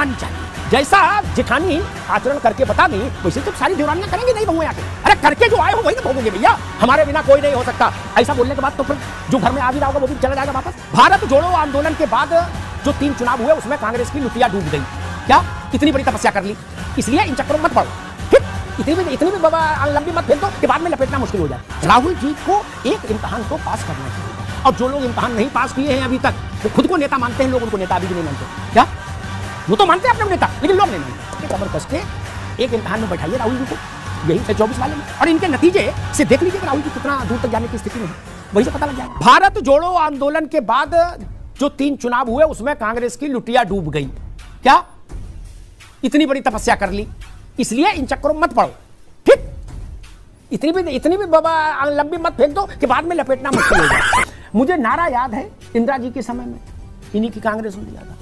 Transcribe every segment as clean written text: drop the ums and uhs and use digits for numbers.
शर्मानी चाहिए। जैसा जेठानी आचरण करके बता दी वैसे तो सारी देवरानियां करेंगी नहीं बहुएं आके। अरे करके जो आए हो वही ना भोगोगे भैया, हमारे बिना कोई नहीं हो सकता। ऐसा बोलने के बाद तो फिर जो घर में आ भी रहा होगा वो भी चला जाएगा वापस। भारत जोड़ो आंदोलन के बाद जो 3 चुनाव हुए उसमें कांग्रेस की लुटिया डूब गई। क्या इतनी बड़ी तपस्या कर ली, इसलिए इन चक्करों में मत पड़ो। इतनी भी बाबा लंबी मत फेंक दो कि बाद में लपेटना मुश्किल हो जाए। राहुल जी को एक इम्तिहान को पास करना चाहिए, और जो लोग इम्तिहान नहीं पास किए हैं अभी तक, वो खुद को नेता मानते हैं, लोग उनको नेता अभी भी नहीं मानते। क्या वो तो मानते हैं अपने नेता, लेकिन लोग नहीं मानते। कमर कस के एक इम्तिहान में बैठाइए राहुल जी को, यही है 24 वाले में, और इनके नतीजे से देख लीजिए कि राहुल जी कितना दूर तक जाने की स्थिति में है, वही से पता लग जाएगा। भारत जोड़ो आंदोलन के बाद जो 3 चुनाव हुए उसमें कांग्रेस की लुटिया डूब गई। क्या इतनी बड़ी तपस्या कर ली, इसलिए इन चक्करों में मत पड़ो। ठीक, इतनी भी बाबा लंबी मत फेंक दो कि बाद में लपेटना मुश्किल हो जाए। मुझे नारा याद है इंदिरा जी के समय में, इन्हीं की कांग्रेस में दिया था,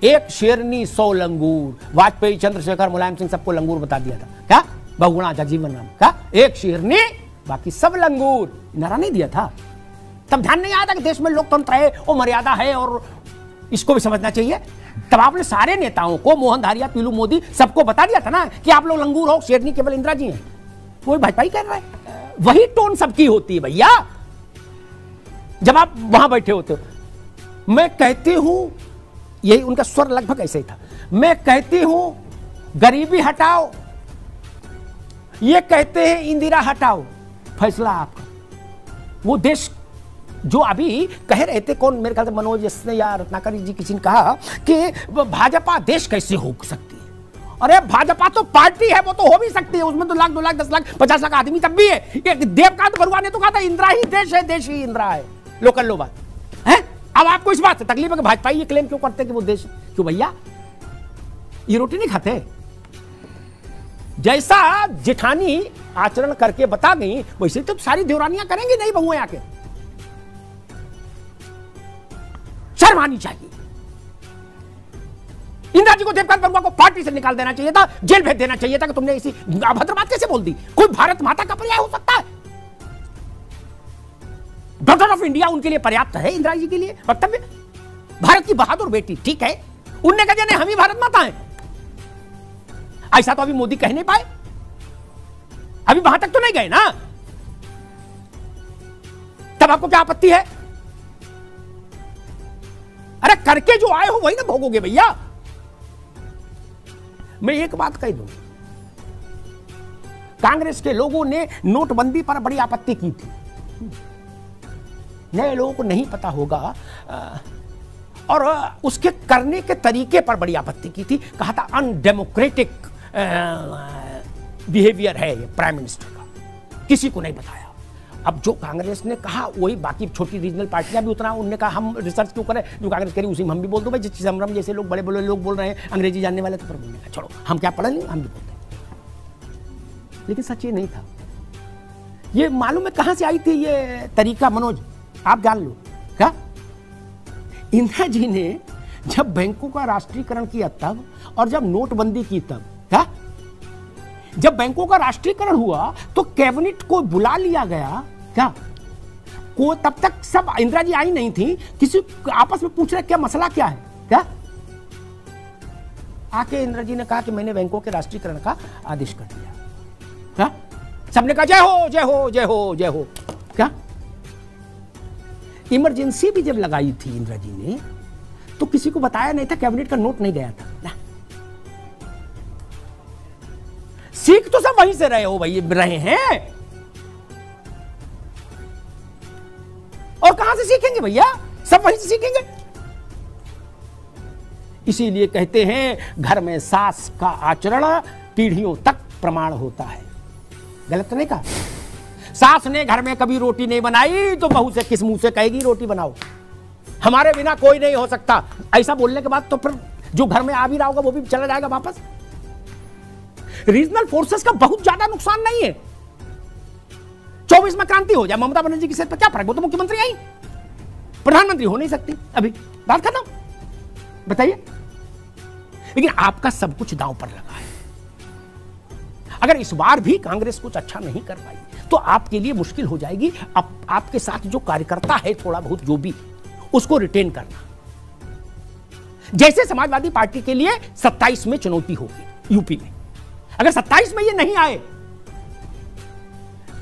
एक शेरनी 100 लंगूर। वाजपेयी, चंद्रशेखर, मुलायम सिंह सबको लंगूर बता दिया था। क्या बहुगुणा जगजीवन राम, क्या एक शेरनी बाकी सब लंगूर, नारा नहीं दिया था। तब ध्यान नहीं आया था कि देश में लोकतंत्र है और मर्यादा है और इसको भी समझना चाहिए। तब आपने सारे नेताओं को, मोहन धारिया, पीलू मोदी, सबको बता दिया था ना कि आप लोग लंगूर हो, शेरनी केवल इंदिरा जी हैं। कोई भाजपा ही कर रहा है, वही टोन सबकी होती है भैया जब आप वहां बैठे होते हो। मैं कहती हूं, यही उनका स्वर लगभग ऐसे ही था, मैं कहती हूं गरीबी हटाओ, ये कहते हैं इंदिरा हटाओ, फैसला आपका। वो देश जो अभी कह रहे थे, कौन मेरे ख्याल से मनोज ने या रत्नाकर जी किसी ने कहा कि भाजपा देश कैसे हो सकती है। अरे भाजपा तो पार्टी है, वो तो हो भी सकती है, उसमें तो लाख, 2 लाख, 10 लाख, 50 लाख आदमी तब भी है। एक देवकांत बरुआ ने तो कहा था इंदिरा ही देश है, देश ही इंदिरा है। लोकल लो बात है। अब आपको इस बात से तकलीफ है कि भाजपा ये क्लेम क्यों करते कि वो देश, क्यों भैया ये रोटी नहीं खाते। जैसा जेठानी आचरण करके बता गई वैसे तो सारी देवरानियां करेंगी नहीं बहुएं आके। शर्मानी चाहिए। इंदिरा जी को, देवकांत बरुआ को पार्टी से निकाल देना चाहिए था, जेल भेज देना चाहिए था कि तुमने ऐसी अभद्र बात कैसे बोल दी। कोई भारत माता का पर्याय हो सकता है? डॉक्टर ऑफ इंडिया उनके लिए पर्याप्त है। इंदिरा जी के लिए वक्तव्य, भारत की बहादुर बेटी, ठीक है, उनने कहा जाने हम ही भारत माता हैं, ऐसा तो अभी मोदी कह नहीं पाए, अभी वहां तक तो नहीं गए ना। तब आपको क्या आपत्ति है? अरे करके जो आए हो वही ना भोगोगे भैया। मैं एक बात कह दूं, कांग्रेस के लोगों ने नोटबंदी पर बड़ी आपत्ति की थी। नए लोगों को नहीं पता होगा, और उसके करने के तरीके पर बड़ी आपत्ति की थी। कहा था अनडेमोक्रेटिक बिहेवियर है ये प्राइम मिनिस्टर का, किसी को नहीं बताया। अब जो कांग्रेस ने कहा वही बाकी छोटी रीजनल पार्टियां भी उतना, उन्होंने कहा हम रिसर्च क्यों करें, जो कांग्रेस करी उसी में हम भी बोल दो भाई। जिस चिदम्बरम जैसे लोग, बड़े बड़े लोग बोल रहे हैं, अंग्रेजी जानने वाले, तो पर बोलने का छोड़ो, हम क्या पढ़े नहीं, हम भी बोलते हैं। लेकिन सच ये नहीं था। ये मालूम है कहां से आई थी ये तरीका मनोज, आप जान लो। क्या इंदिरा जी ने जब बैंकों का राष्ट्रीयकरण किया तब, और जब नोटबंदी की तब, क्या जब बैंकों का राष्ट्रीयकरण हुआ तो कैबिनेट को बुला लिया गया। क्या को तब तक सब, इंदिरा जी आई नहीं थी, किसी आपस में पूछ रहे क्या मसला क्या है। क्या आके इंदिरा जी ने कहा कि मैंने बैंकों के राष्ट्रीयकरण का आदेश कर दिया। क्या सबने कहा जय हो जय हो जय हो जय हो। क्या इमरजेंसी भी जब लगाई थी इंदिरा जी ने तो किसी को बताया नहीं था, कैबिनेट का नोट नहीं गया था ना। सीख तो सब वहीं से रहे हो भाई, रहे हैं, और कहां से सीखेंगे भैया, सब वहीं से सीखेंगे। इसीलिए कहते हैं घर में सास का आचरण पीढ़ियों तक प्रमाण होता है। गलत तो नहीं कहा? सास ने घर में कभी रोटी नहीं बनाई तो बहू से किस मुंह से कहेगी रोटी बनाओ, हमारे बिना कोई नहीं हो सकता। ऐसा बोलने के बाद तो फिर जो घर में आ भी रहा होगा वो भी चला जाएगा वापस। रीजनल फोर्सेस का बहुत ज्यादा नुकसान नहीं है। 24 में क्रांति हो जाए, ममता बनर्जी की सेहत पर क्या फर्क, वो तो मुख्यमंत्री आई, प्रधानमंत्री हो नहीं सकती, अभी बात खत्म। बताइए, लेकिन आपका सब कुछ दांव पर लगा है। अगर इस बार भी कांग्रेस कुछ अच्छा नहीं कर पाई तो आपके लिए मुश्किल हो जाएगी। आपके साथ जो कार्यकर्ता है थोड़ा बहुत जो भी, उसको रिटेन करना। जैसे समाजवादी पार्टी के लिए 27 में चुनौती होगी यूपी में। अगर 27 में ये नहीं आए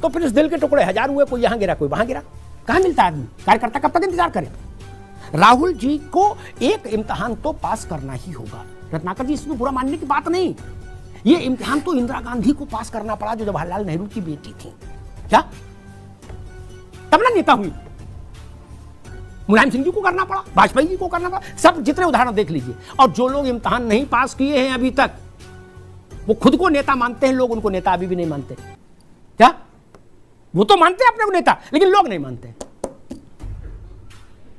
तो फिर इस दिल के टुकड़े हजार हुए, कोई यहां गिरा कोई वहां गिरा, कहां मिलता आदमी? कार्यकर्ता कब तक इंतजार करे? राहुल जी को एक इम्तिहान तो पास करना ही होगा। रत्नाकर जी, इसमें बुरा मानने की बात नहीं, ये इम्तिहान तो इंदिरा गांधी को पास करना पड़ा जो जवाहरलाल नेहरू की बेटी थी, क्या तब ना नेता हुई। मुलायम सिंह जी को करना पड़ा, वाजपेयी जी को करना पड़ा, सब जितने उदाहरण देख लीजिए। और जो लोग इम्तिहान नहीं पास किए हैं अभी तक, वो खुद को नेता मानते हैं, लोग उनको नेता अभी भी नहीं मानते। क्या? वो तो मानते हैं अपने को नेता, लेकिन लोग नहीं मानते।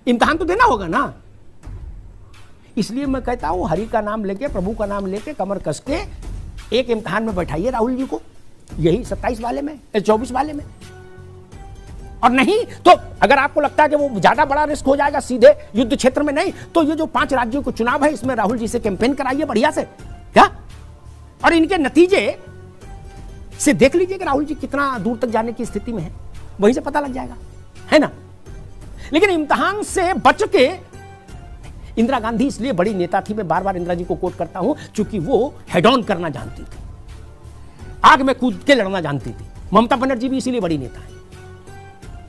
इम्तिहान तो देना होगा ना। इसलिए मैं कहता हूं, हरि का नाम लेके, प्रभु का नाम लेके, कमर कस के एक इम्तिहान में बैठाइए राहुल जी को, यही 27 वाले में, 24 वाले में। और नहीं तो अगर आपको लगता है कि वो ज्यादा बड़ा रिस्क हो जाएगा सीधे युद्ध क्षेत्र में, नहीं तो ये जो 5 राज्यों को चुनाव है, इसमें राहुल जी से कैंपेन कराइए बढ़िया से, क्या? और इनके नतीजे से देख लीजिए कि राहुल जी कितना दूर तक जाने की स्थिति में है, वहीं से पता लग जाएगा, है ना। लेकिन इम्तिहान से बच के, इंदिरा गांधी इसलिए बड़ी नेता थी, मैं बार बार इंदिरा जी को कोट करता हूं, क्योंकि वो हेड ऑन करना जानती थी, आग में कूद के लड़ना जानती थी। ममता बनर्जी भी इसीलिए बड़ी नेता है।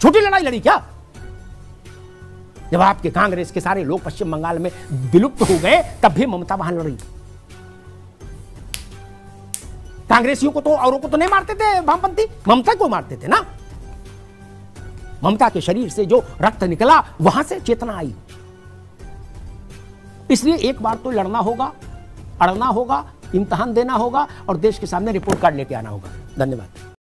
छोटी लड़ाई लड़ी क्या? जब आपके कांग्रेस के सारे लोग पश्चिम बंगाल में विलुप्त हो गए, तब भी ममता वहां लड़ी। कांग्रेसियों को तो, औरों को तो नहीं मारते थे वामपंथी, ममता को मारते थे ना। ममता के शरीर से जो रक्त निकला, वहां से चेतना आई। इसलिए एक बार तो लड़ना होगा, अड़ना होगा, इम्तिहान देना होगा और देश के सामने रिपोर्ट कार्ड लेके आना होगा। धन्यवाद।